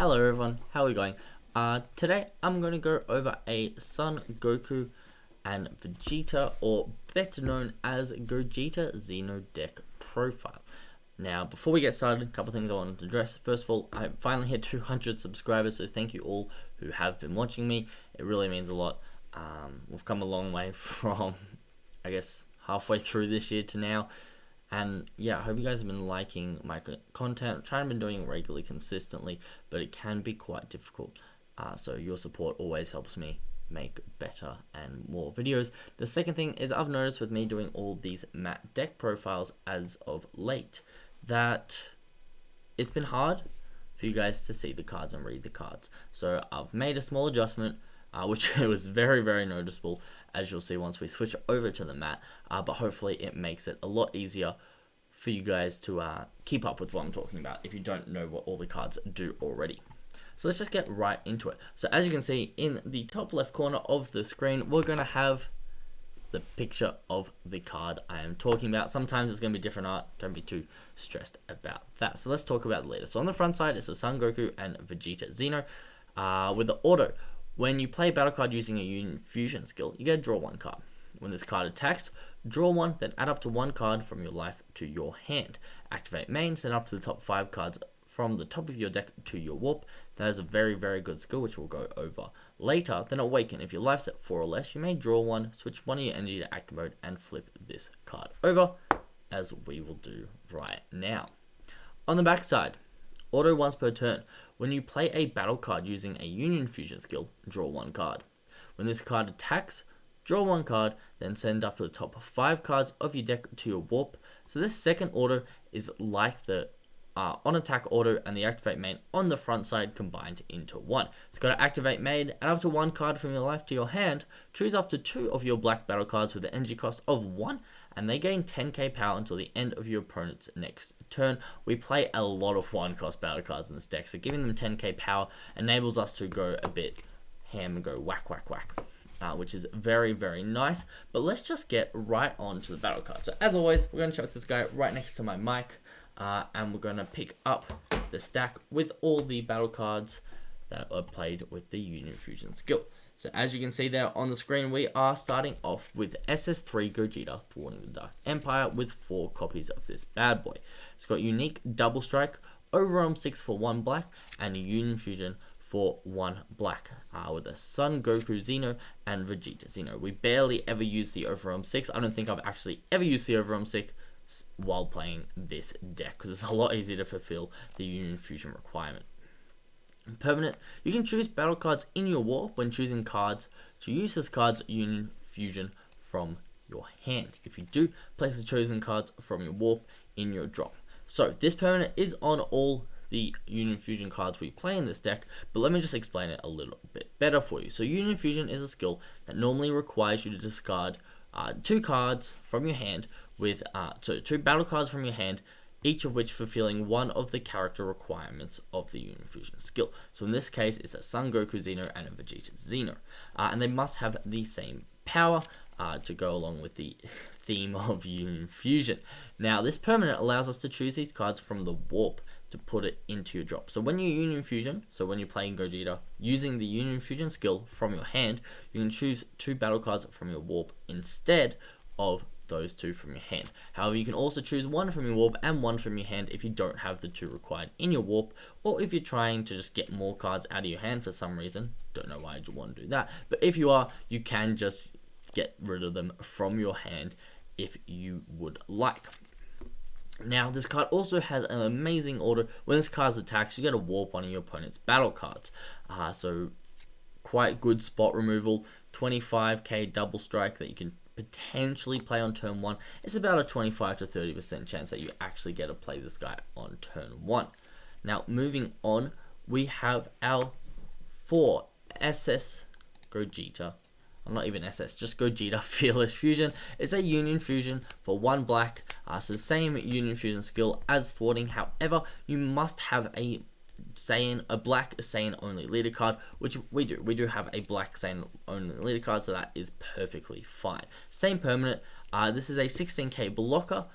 Hello everyone, how are we going? Today I'm going to go over a Son Goku and Vegeta, or better known as Gogeta Xeno deck profile. Now, before we get started, a couple things I wanted to address. First of all, I finally hit 200 subscribers, so thank you all who have been watching me. It really means a lot. We've come a long way from, I guess, halfway through this year to now. And yeah, I hope you guys have been liking my content. I'm trying to be doing it regularly, consistently, but it can be quite difficult. So your support always helps me make better and more videos. The second thing is I've noticed with me doing all these matte deck profiles as of late that it's been hard for you guys to see the cards and read the cards. So I've made a small adjustment, which was very noticeable, as you'll see once we switch over to the matte, but hopefully it makes it a lot easier for you guys to keep up with what I'm talking about if you don't know what all the cards do already. So let's just get right into it. So as you can see in the top left corner of the screen, we're going to have the picture of the card I am talking about. Sometimes it's going to be different art, don't be too stressed about that. So let's talk about it later. So on the front side is the Son Goku and Vegeta Xeno with the auto. When you play a battle card using a Union Fusion skill, you get to draw one card. When this card attacks, draw one, then add up to one card from your life to your hand. Activate main, send up to the top 5 cards from the top of your deck to your warp. That is a very good skill, which we'll go over later. Then awaken. If your life's at 4 or less, you may draw one, switch one of your energy to active mode, and flip this card over, as we will do right now. On the back side, auto once per turn. When you play a battle card using a Union Fusion skill, draw one card. When this card attacks, draw one card, then send up to the top 5 cards of your deck to your warp. So this second auto is like the on attack auto and the activate main on the front side combined into one. It's got to activate main, add up to one card from your life to your hand, choose up to 2 of your black battle cards with an energy cost of 1, and they gain 10k power until the end of your opponent's next turn. We play a lot of 1 cost battle cards in this deck, so giving them 10k power enables us to go a bit ham and go whack, which is very nice. But let's just get right on to the battle card. So as always, we're going to chuck this guy right next to my mic, and we're going to pick up the stack with all the battle cards that are played with the Union Fusion skill. So as you can see there on the screen, we are starting off with Ss3 Gogeta, Thwarting the Dark Empire, with 4 copies of this bad boy. It's got unique double strike, overwhelm 6 for 1 black, and a Union Fusion for 1 black, with a Son Goku Xeno and Vegeta Xeno. We barely ever use the overwhelm 6. I don't think I've actually ever used the overwhelm 6 while playing this deck, because it's a lot easier to fulfill the Union Fusion requirement. Permanent, you can choose battle cards in your warp when choosing cards to use this card's Union Fusion from your hand. If you do, place the chosen cards from your warp in your drop. So this permanent is on all the Union Fusion cards we play in this deck, but let me just explain it a little bit better for you. So Union Fusion is a skill that normally requires you to discard 2 cards from your hand with 2 battle cards from your hand, each of which fulfilling one of the character requirements of the Union Fusion skill. So in this case, it's a Son Goku Xeno and a Vegeta Xeno. And they must have the same power to go along with the theme of Union Fusion. Now, this permanent allows us to choose these cards from the warp to put it into your drop. So when you Union Fusion, so when you're playing Gogeta, using the Union Fusion skill from your hand, you can choose 2 battle cards from your warp instead of those 2 from your hand. However, you can also choose 1 from your warp and 1 from your hand if you don't have the 2 required in your warp, or if you're trying to just get more cards out of your hand for some reason. Don't know why you'd want to do that, but if you are, you can just get rid of them from your hand if you would like. Now, this card also has an amazing order. When this card attacks, you get a warp one of your opponent's battle cards. So quite good spot removal. 25k double strike that you can potentially play on turn 1. It's about a 25 to 30% chance that you actually get to play this guy on turn 1. Now, moving on, we have our 4 SS Gogeta. Not even SS, just Gogeta Fearless Fusion. It's a Union Fusion for 1 black, so same Union Fusion skill as Thwarting. However, you must have a black Saiyan only leader card, which we do. We do have a black Saiyan only leader card, so that is perfectly fine. Same permanent. This is a 16k blocker,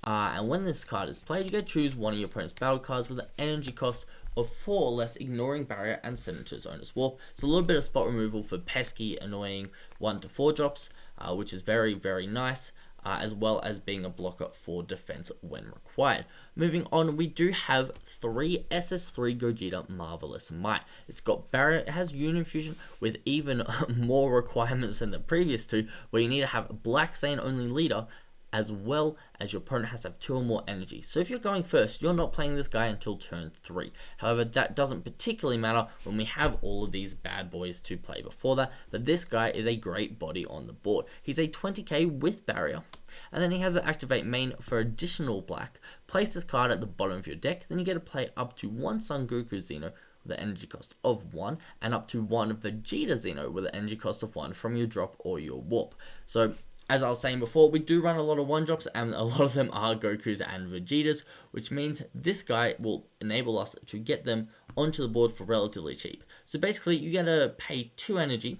and when this card is played, you get to choose one of your opponent's battle cards with an energy cost of 4 or less, ignoring barrier and send it to its owner's warp. It's a little bit of spot removal for pesky, annoying 1 to 4 drops, which is very, very nice. As well as being a blocker for defense when required. Moving on, we do have 3 Ss3 Gogeta Marvelous Might. It's got barrier, it has Unifusion with even more requirements than the previous 2, where you need to have a Black Saiyan only leader, as well as your opponent has to have 2 or more energy. So if you're going first, you're not playing this guy until turn 3. However, that doesn't particularly matter when we have all of these bad boys to play before that, but this guy is a great body on the board. He's a 20k with barrier, and then he has an activate main for additional black. Place this card at the bottom of your deck, then you get to play up to 1 Son Goku Xeno with an energy cost of 1, and up to 1 Vegeta Xeno with an energy cost of 1 from your drop or your warp. So as I was saying before, we do run a lot of 1-drops, and a lot of them are Gokus and Vegetas, which means this guy will enable us to get them onto the board for relatively cheap. So basically, you get to pay 2 energy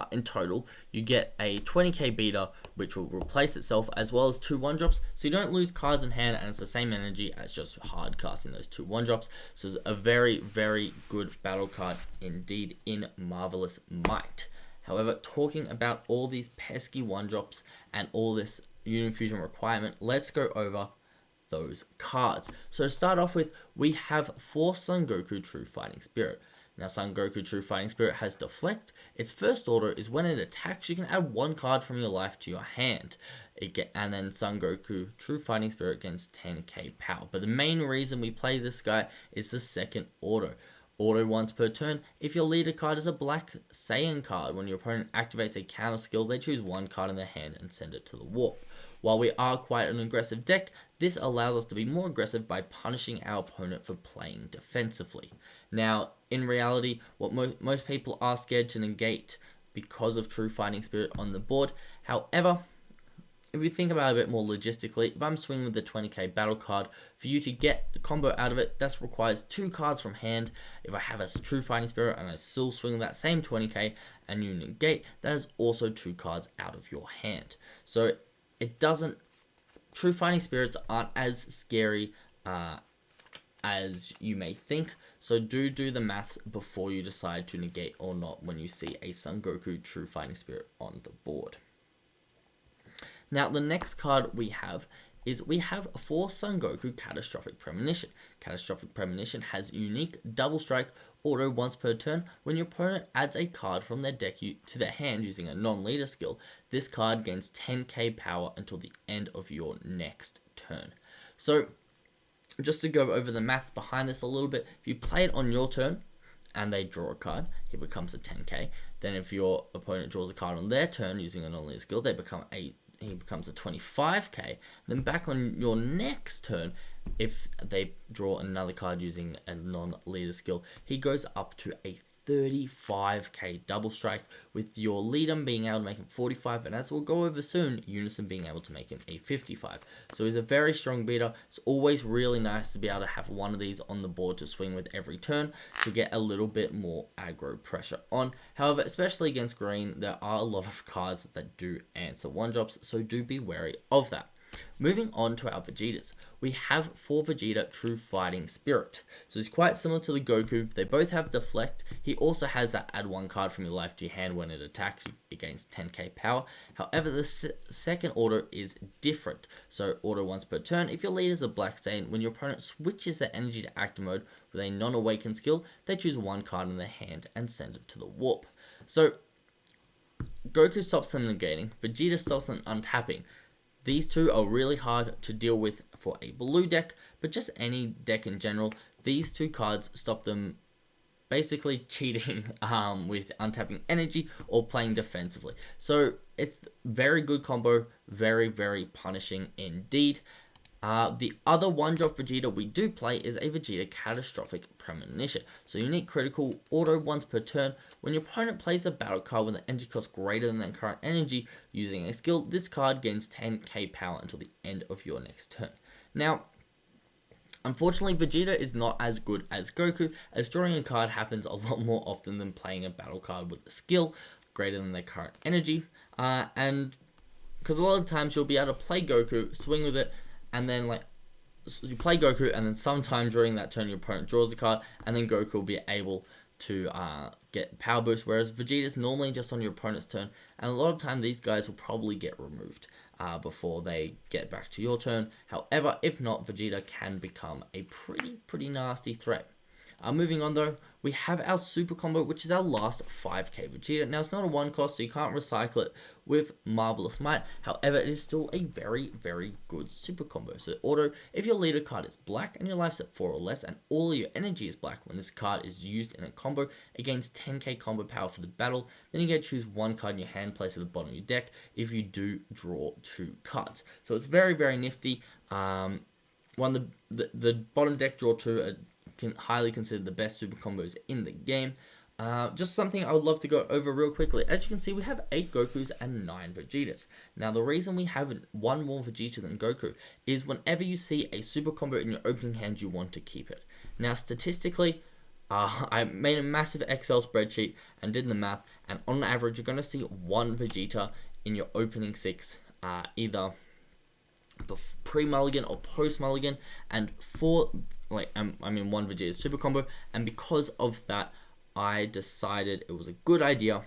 in total. You get a 20k beta, which will replace itself, as well as 2 1-drops, so you don't lose cards in hand, and it's the same energy as just hard casting those 2 1-drops. So it's a very, very good battle card indeed in Marvelous Might. However, talking about all these pesky 1-drops and all this Unifusion requirement, let's go over those cards. So to start off with, we have 4 Son Goku True Fighting Spirit. Now, Son Goku True Fighting Spirit has Deflect. Its first order is when it attacks, you can add 1 card from your life to your hand. And then Son Goku True Fighting Spirit gains 10k power. But the main reason we play this guy is the second order. Auto once per turn. If your leader card is a Black Saiyan card, when your opponent activates a counter skill, they choose 1 card in their hand and send it to the warp. While we are quite an aggressive deck, this allows us to be more aggressive by punishing our opponent for playing defensively. Now, in reality, what most people are scared to negate because of True Fighting Spirit on the board. However, if you think about it a bit more logistically, if I'm swinging with the 20k battle card, for you to get a combo out of it, that requires 2 cards from hand. If I have a True Fighting Spirit and I still swing that same 20k and you negate, that is also 2 cards out of your hand. So it doesn't... True Fighting Spirits aren't as scary as you may think. So do the maths before you decide to negate or not when you see a Son Goku True Fighting Spirit on the board. Now, the next card we have is we have 4 Son Goku Catastrophic Premonition. Catastrophic Premonition has unique double strike auto once per turn. When your opponent adds a card from their deck to their hand using a non-leader skill, this card gains 10k power until the end of your next turn. So, just to go over the maths behind this a little bit, if you play it on your turn and they draw a card, it becomes a 10k. Then if your opponent draws a card on their turn using a non-leader skill, he becomes a 25k. Then back on your next turn, if they draw another card using a non-leader skill, he goes up to a 35k double strike, with your leader being able to make him 45, and as we'll go over soon, Unison being able to make him a 55. So he's a very strong beater. It's always really nice to be able to have one of these on the board to swing with every turn to get a little bit more aggro pressure on. However, especially against green, there are a lot of cards that do answer 1-drops, so do be wary of that. Moving on to our Vegetas, we have 4 Vegeta True Fighting Spirit. So it's quite similar to the Goku. They both have Deflect. He also has that add 1 card from your life to your hand when it attacks you. It gains 10k power. However, the second order is different. So auto once per turn. If your leader is a Black Saiyan, when your opponent switches their energy to active mode with a non-awakened skill, they choose 1 card in their hand and send it to the warp. So Goku stops them negating. Vegeta stops them untapping. These 2 are really hard to deal with for a blue deck, but just any deck in general. These 2 cards stop them basically cheating with untapping energy or playing defensively. So it's very good combo, very, very punishing indeed. The other 1-drop Vegeta we do play is a Vegeta Catastrophic Premonition. So unique critical auto once per turn. When your opponent plays a battle card with an energy cost greater than their current energy using a skill, this card gains 10k power until the end of your next turn. Now, unfortunately, Vegeta is not as good as Goku, as drawing a card happens a lot more often than playing a battle card with a skill greater than their current energy. And because a lot of times you'll be able to play Goku, swing with it, and then you play Goku, and then sometime during that turn your opponent draws a card, and then Goku will be able to get power boost, whereas Vegeta's normally just on your opponent's turn, and a lot of time these guys will probably get removed before they get back to your turn. However, if not, Vegeta can become a pretty nasty threat. Moving on though, we have our super combo, which is our last 5k Vegeta. Now it's not a 1 cost, so you can't recycle it with Marvelous Might. However, it is still a very good super combo. So auto, if your leader card is black and your life's at 4 or less and all of your energy is black when this card is used in a combo, it gains 10k combo power for the battle. Then you get to choose 1 card in your hand, place at the bottom of your deck if you do draw 2 cards. So it's very nifty. The bottom deck draw 2 highly considered the best super combos in the game. Just something I would love to go over real quickly. As you can see, we have 8 Gokus and 9 Vegetas. Now, the reason we have 1 more Vegeta than Goku is whenever you see a super combo in your opening hand, you want to keep it. Now, statistically, I made a massive Excel spreadsheet and did the math, and on average, you're going to see 1 Vegeta in your opening 6, either pre-mulligan or post-mulligan, and 1 Vegeta super combo, and because of that, I decided it was a good idea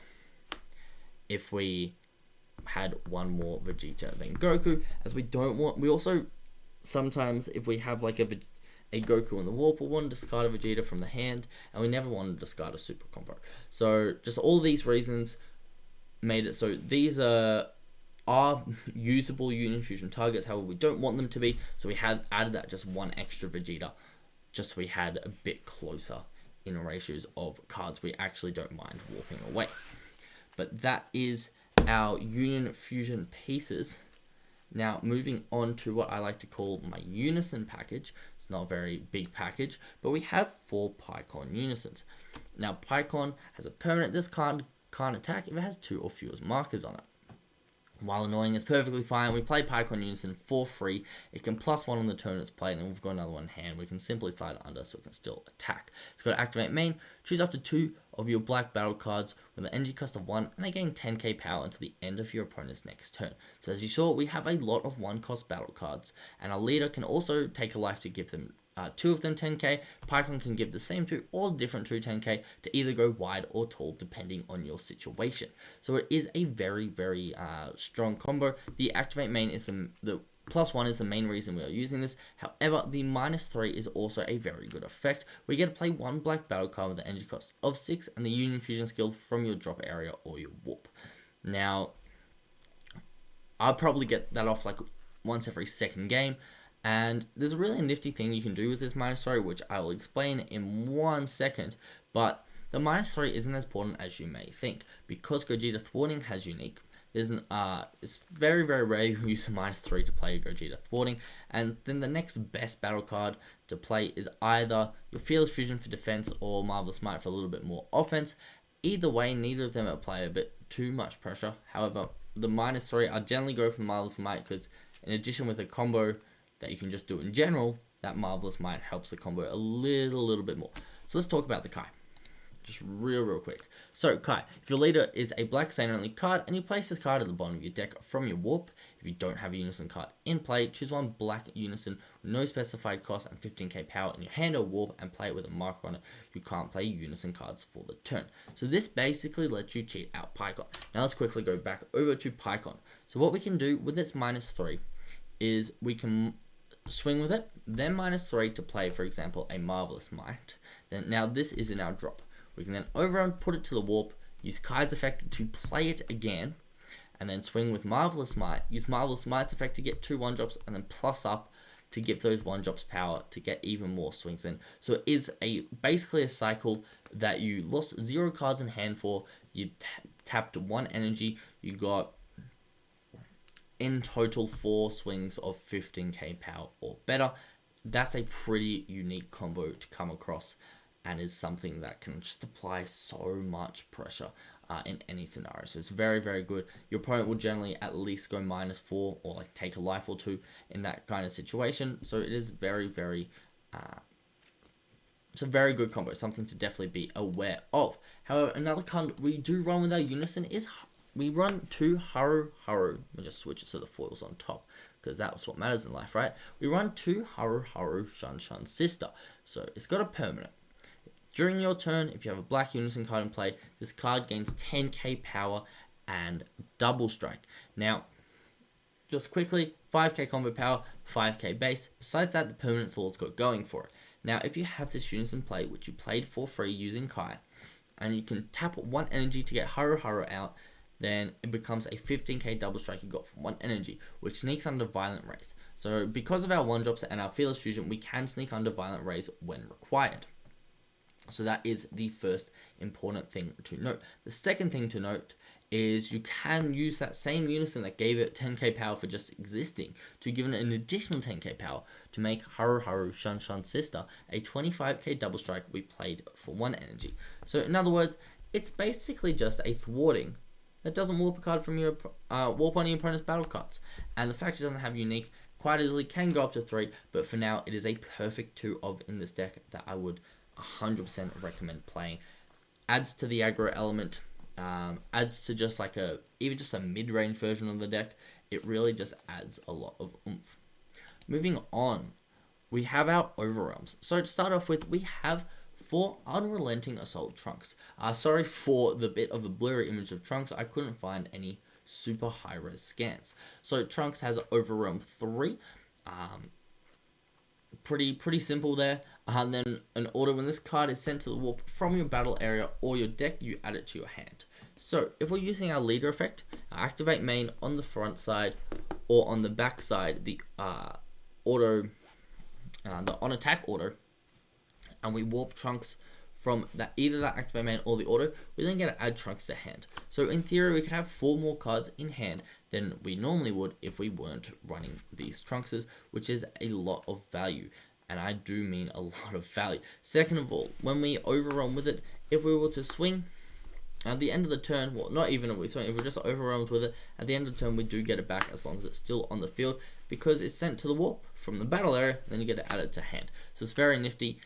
if we had 1 more Vegeta than Goku, as we also sometimes, if we have like a Goku in the warp, we'll want to discard a Vegeta from the hand, and we never want to discard a super combo. So just all these reasons made it so these are usable Union Fusion targets. However, we don't want them to be, so we have added that just 1 extra Vegeta, just so we had a bit closer in ratios of cards we actually don't mind warping away. But that is our Union Fusion pieces. Now, moving on to what I like to call my Unison package. It's not a very big package, but we have 4 Pycon Unisons. Now, Pycon has a permanent. This card can't attack if it has 2 or fewer markers on it. While annoying, it's perfectly fine. We play Pycon Unison for free. It can +1 on the turn it's played, and we've got another one in hand. We can simply slide it under so it can still attack. It's got to activate main, choose up to 2 of your black battle cards with an energy cost of 1, and they gain 10k power until the end of your opponent's next turn. So as you saw, we have a lot of 1-cost battle cards, and our leader can also take a life to give them 2 of them 10k. Pycon can give the same 2 or different 2 10k to either go wide or tall depending on your situation. So it is a very strong combo. The activate main is the +1 is the main reason we are using this. However, the -3 is also a very good effect. We get to play 1 black battle card with an energy cost of 6 and the Union Fusion skill from your drop area or your warp. Now, I'll probably get that off like once every second game. And there's a really nifty thing you can do with this -3, which I will explain in 1 second. But the -3 isn't as important as you may think, because Gogeta thwarting has unique. It's very rare you use a -3 to play Gogeta thwarting, and then the next best battle card to play is either your Fearless Fusion for defense or Marvelous Might for a little bit more offense. Either way, neither of them apply a bit too much pressure. However, the -3, I generally go for Marvelous Might because in addition with a combo that you can just do in general, that Marvelous Might helps the combo a little bit more. So let's talk about the Kai. Just real quick. So Kai, if your leader is a black Xeno only card and you place this card at the bottom of your deck from your warp, if you don't have a Unison card in play, choose 1 black Unison with no specified cost and 15k power in your hand or warp and play it with a marker on it. You can't play Unison cards for the turn. So this basically lets you cheat out Pycon. Now let's quickly go back over to Pycon. So what we can do with its -3 is we can swing with it, then -3 to play, for example, a Marvelous Might. Then now this is in our drop. We can then overrun, put it to the warp, use Kai's effect to play it again, and then swing with Marvelous Might, use Marvelous Might's effect to get 2 1-drops, and then plus up to give those 1-drops power to get even more swings in. So it is basically a cycle that you lost 0 cards in hand for, you tapped 1 energy, you got in total 4 swings of 15k power or better. That's a pretty unique combo to come across, and is something that can just apply so much pressure in any scenario. So it's very good. Your opponent will generally at least go -4 or like take a life or 2 in that kind of situation. So it is it's a very good combo, something to definitely be aware of. However, another card we do run with our Unison is we run 2 Haru. Let me just switch it so the foil's on top, because that's what matters in life, right? We run 2 Haru Haru Shun Shun Sister. So it's got a permanent. During your turn, if you have a black Unison card in play, this card gains 10k power and double strike. Now, just quickly, 5k combo power, 5k base. Besides that, the permanent's all it's got going for it. Now, if you have this Unison play, which you played for free using Kai, and you can tap 1 energy to get Haru Haru out, then it becomes a 15k double strike you got from 1 energy, which sneaks under Violent Rays. So because of our 1-drops and our Fearless Fusion, we can sneak under Violent Rays when required. So that is the first important thing to note. The second thing to note is you can use that same Unison that gave it 10k power for just existing to give it an additional 10k power to make Haru Haru Shun Shun Sister a 25k double strike we played for 1 energy. So in other words, it's basically just a thwarting that doesn't warp a card from your warp on your opponent's battle cards. And the fact it doesn't have unique quite easily can go up to 3, but for now it is a perfect 2 of in this deck that I would 100% recommend playing. Adds to the aggro element, adds to just like even just a mid-range version of the deck. It really just adds a lot of oomph. Moving on, we have our Overwhelms. So to start off with, we have 4 Unrelenting Assault Trunks. Sorry for the bit of a blurry image of Trunks, I couldn't find any super high-res scans. So Trunks has Overwhelm 3, pretty simple there. And then an order: when this card is sent to the warp from your battle area or your deck, you add it to your hand. So if we're using our leader effect, activate main on the front side or on the back side, the on attack order, and we warp Trunks from either that activate main or the auto, we then get to add Trunks to hand. So in theory, we could have 4 more cards in hand than we normally would if we weren't running these Trunkses, which is a lot of value. And I do mean a lot of value. Second of all, when we overwhelm with it, if we were to swing at the end of the turn, well, not even if we swing, if we're just overwhelmed with it, at the end of the turn, we do get it back as long as it's still on the field, because it's sent to the warp from the battle area, then you get to add it to hand. So it's very nifty.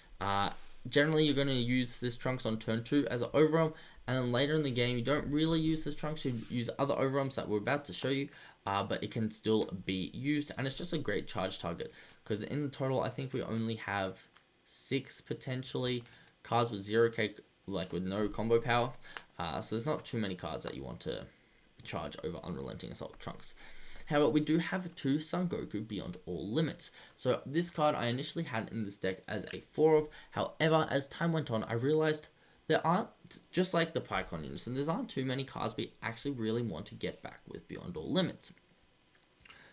Generally, you're going to use this Trunks on turn 2 as an overwhelm, and then later in the game, you don't really use this Trunks. You use other overwhelms that we're about to show you, but it can still be used, and it's just a great charge target, because in the total, I think we only have 6 potentially cards with 0k, like with no combo power, so there's not too many cards that you want to charge over Unrelenting Assault Trunks. However, we do have 2 Son Goku Beyond All Limits. So this card I initially had in this deck as a 4 of. However, as time went on, I realized there aren't, just like the Pycon Unison, there aren't too many cards we actually really want to get back with Beyond All Limits.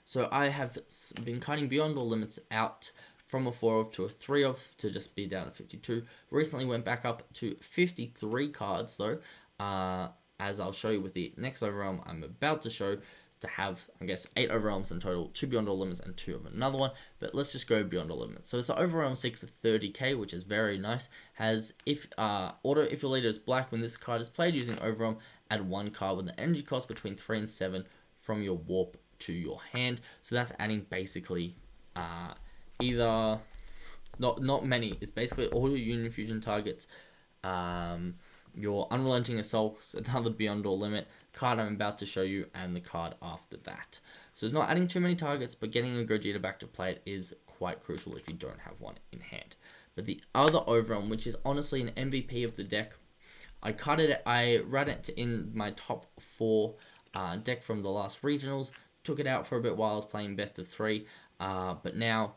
So I have been cutting Beyond All Limits out from a 4 of to a 3 of to just be down to 52. Recently went back up to 53 cards though, as I'll show you with the next overwhelm I'm about to show, to have, I guess, 8 overwhelms in total, 2 Beyond All Limits and 2 of another one, but let's just go Beyond All Limits. So it's the Overwhelm 6 at 30k, which is very nice. Has, if your leader is black, when this card is played using Overwhelm, add 1 card with an energy cost between 3 and 7 from your warp to your hand. So that's adding basically either, not many, it's basically all your Union Fusion targets, your Unrelenting Assaults, another Beyond All Limit, card I'm about to show you, and the card after that. So it's not adding too many targets, but getting a Gogeta back to play it is quite crucial if you don't have one in hand. But the other Overwhelm, which is honestly an MVP of the deck, I ran it in my top 4 deck from the last regionals, took it out for a bit while I was playing best of 3, but now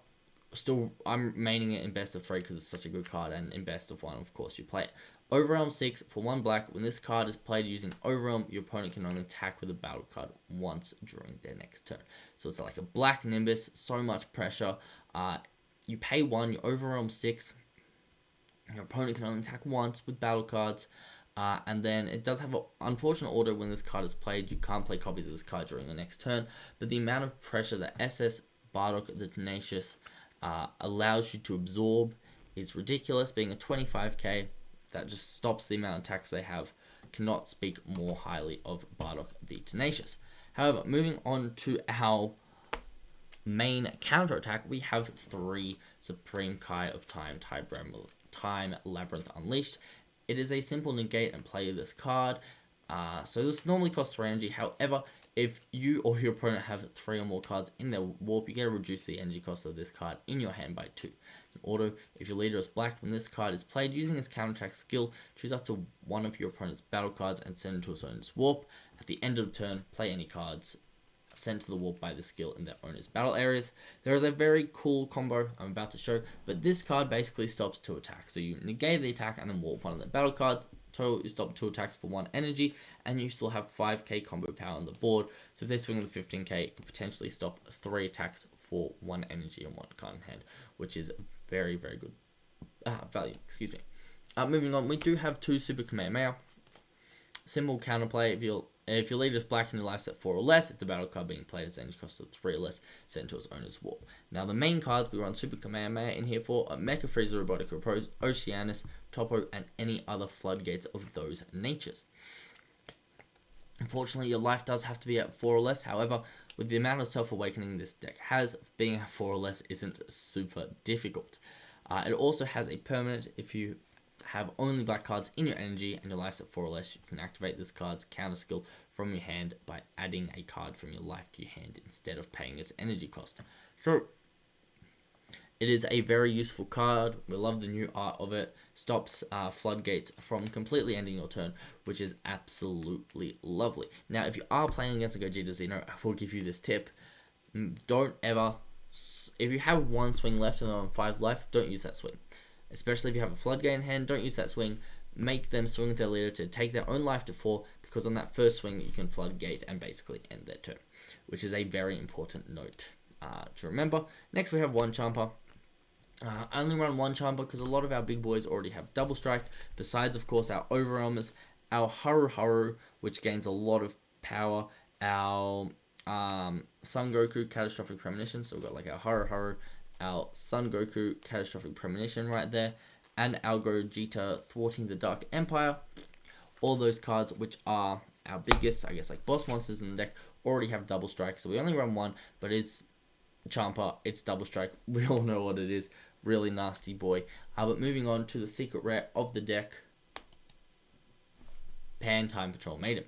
still I'm maining it in best of 3 because it's such a good card, and in best of 1 of course you play it. Overwhelm 6 for 1 black. When this card is played using Overwhelm, your opponent can only attack with a battle card once during their next turn. So it's like a black Nimbus, so much pressure. You pay 1, you Overwhelm 6. Your opponent can only attack once with battle cards. And then it does have an unfortunate order: when this card is played, you can't play copies of this card during the next turn. But the amount of pressure that SS, Bardock, the Tenacious allows you to absorb is ridiculous. Being a 25k, that just stops the amount of attacks they have. Cannot speak more highly of Bardock the Tenacious. However, moving on to our main counterattack, we have 3 Supreme Kai of Time Labyrinth Unleashed. It is a simple negate and play this card. So this normally costs 3 energy. However, If you or your opponent have 3 or more cards in their warp, you get to reduce the energy cost of this card in your hand by 2. In auto, if your leader is black, when this card is played, using his counterattack skill, choose up to one of your opponent's battle cards and send it to its owner's warp. At the end of the turn, play any cards sent to the warp by the skill in their owner's battle areas. There is a very cool combo I'm about to show, but this card basically stops 2 attacks. So you negate the attack and then warp one of the battle cards. Total, you stop 2 attacks for 1 energy, and you still have 5k combo power on the board. So if they swing with 15k, it could potentially stop 3 attacks for 1 energy and 1 card in hand, which is very, very good value. Excuse me. Moving on, we do have 2 Super Kamehameha. Simple counterplay: if your leader is black and your life's at 4 or less, if the battle card being played has energy cost of 3 or less, sent to its owner's warp. Now the main cards we run Super Kamehameha in here for are Mecha Frieza, Robotic Repose, Oceanus, Topo, and any other floodgates of those natures. Unfortunately, your life does have to be at 4 or less. However, with the amount of self-awakening this deck has, being at 4 or less isn't super difficult. It also has a permanent: if you have only black cards in your energy and your life's at 4 or less, you can activate this card's counter skill from your hand by adding a card from your life to your hand instead of paying its energy cost. So it is a very useful card. We love the new art of it. Stops floodgates from completely ending your turn, which is absolutely lovely. Now, if you are playing against a Gogeta Xeno, I will give you this tip. Don't ever, if you have 1 swing left and on 5 left, don't use that swing. Especially if you have a floodgate in hand, don't use that swing. Make them swing with their leader to take their own life to 4, because on that first swing, you can floodgate and basically end their turn, which is a very important note to remember. Next, we have One Champer. I only run One Champer because a lot of our big boys already have Double Strike, besides, of course, our Overwhelmers, our Haru Haru, which gains a lot of power, our Son Goku, Catastrophic Premonition, so we've got like our Haru Haru, our Son Goku, Catastrophic Premonition right there, and our Gogeta, Thwarting the Dark Empire. All those cards, which are our biggest, I guess, like boss monsters in the deck, already have Double Strike, so we only run 1, but it's Champer, it's Double Strike, we all know what it is, really nasty boy. But moving on to the secret rare of the deck, Pan Time Patrol Maiden.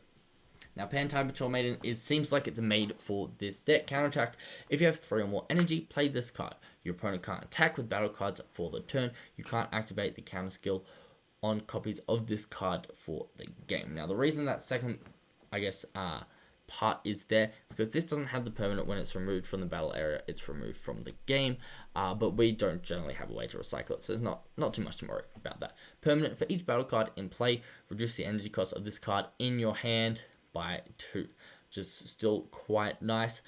Now, Pan Time Patrol Maiden, it seems like it's made for this deck. Counterattack: if you have 3 or more energy, play this card. Your opponent can't attack with battle cards for the turn. You can't activate the counter skill on copies of this card for the game. Now, the reason that second, I guess, part is there is because this doesn't have the permanent when it's removed from the battle area. It's removed from the game, but we don't generally have a way to recycle it, so there's not too much to worry about that. Permanent: for each battle card in play, reduce the energy cost of this card in your hand by 2, which is still quite nice.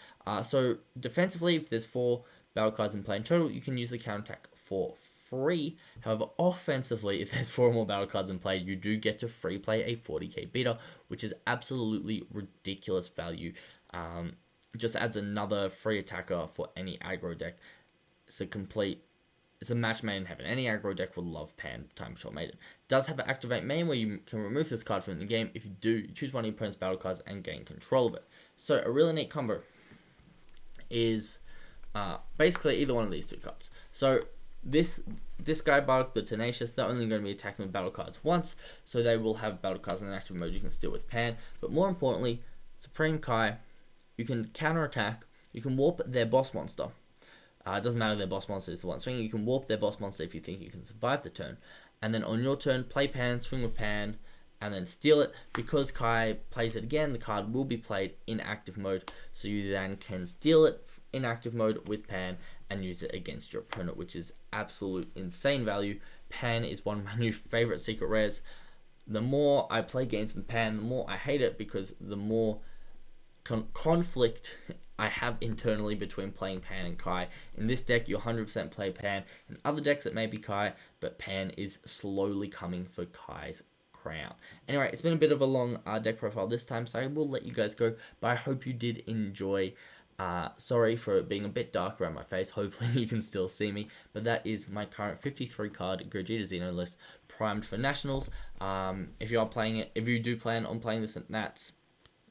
So defensively, if there's 4 battle cards in play in total, you can use the counterattack for free. However, offensively, if there's 4 or more battle cards in play, you do get to free play a 40k beater, which is absolutely ridiculous value. Just adds another free attacker for any aggro deck. It's a match made in heaven. Any aggro deck will love Pan Time Patrol Maiden. Does have an activate main where you can remove this card from the game. If you do, choose one of your opponent's battle cards and gain control of it. So a really neat combo is basically either one of these 2 cards. So this guy, Bardock the Tenacious, they're only going to be attacking with battle cards once, so they will have battle cards in active mode you can steal with Pan. But more importantly, Supreme Kai, you can counterattack, you can warp their boss monster. It doesn't matter if their boss monster is the one swinging. You can warp their boss monster if you think you can survive the turn. And then on your turn, play Pan, swing with Pan, and then steal it. Because Kai plays it again, the card will be played in active mode. So you then can steal it in active mode with Pan and use it against your opponent, which is absolute insane value. Pan is one of my new favorite secret rares. The more I play games with Pan, the more I hate it, because the more conflict I have internally between playing Pan and Kai. In this deck, you 100% play Pan. In other decks, it may be Kai, but Pan is slowly coming for Kai's crown. Anyway, it's been a bit of a long deck profile this time, so I will let you guys go, but I hope you did enjoy. Sorry for it being a bit dark around my face. Hopefully you can still see me, but that is my current 53 card Gogeta Xeno list, primed for Nationals. If you are playing it, if you do plan on playing this at Nats,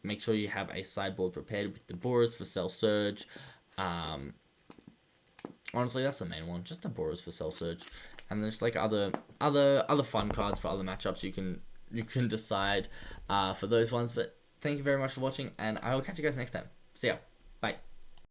make sure you have a sideboard prepared with the Boras for Cell Surge. Honestly, that's the main one. Just the Boras for Cell Surge, and there's like other fun cards for other matchups. You can decide for those ones, but thank you very much for watching, and I will catch you guys next time. See ya.